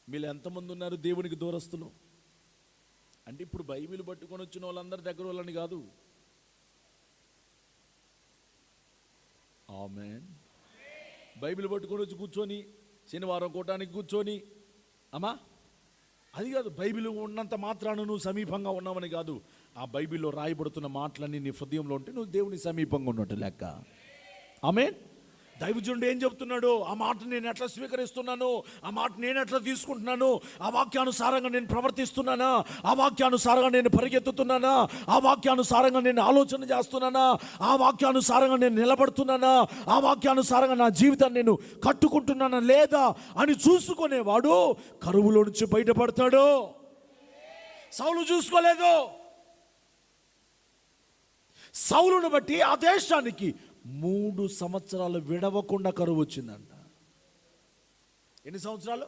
మీరు ఎంతమంది ఉన్నారు దేవునికి దూరస్తులు? అంటే ఇప్పుడు బైబిల్ పట్టుకొని వచ్చిన వాళ్ళందరి దగ్గర వాళ్ళని కాదు. ఆమేన్. బైబిల్ పట్టుకొని వచ్చి కూర్చొని శనివారం కూటానికి కూర్చొని అమ్మా అది కాదు. బైబిల్ ఉన్నంత మాత్రాన నువ్వు సమీపంగా ఉన్నావని కాదు. ఆ బైబిల్లో రాయబడుతున్న మాటలన్నీ నీ హృదయంలో ఉంటే నువ్వు దేవుని సమీపంగా ఉన్నట్టు లెక్క. ఆమేన్. దైవజనుడు ఏం చెప్తున్నాడు? ఆ మాట నేను ఎట్లా స్వీకరిస్తున్నాను, ఆ మాట నేను ఎట్లా తీసుకుంటున్నాను, ఆ వాక్యానుసారంగా నేను ప్రవర్తిస్తున్నానా, ఆ వాక్యానుసారంగా నేను పరిగెత్తుతున్నానా, ఆ వాక్యానుసారంగా నేను ఆలోచన చేస్తున్నానా, ఆ వాక్యానుసారంగా నేను నిలబడుతున్నానా, ఆ వాక్యానుసారంగా నా జీవితాన్ని నేను కట్టుకుంటున్నానా లేదా అని చూసుకునేవాడు కరువులో నుంచి బయటపడతాడు. సౌలు చూసుకోలేదు. సౌలును బట్టి ఆ దేశానికి 3 సంవత్సరాలు విడవకుండా కరువు వచ్చిందంట. ఎన్ని సంవత్సరాలు?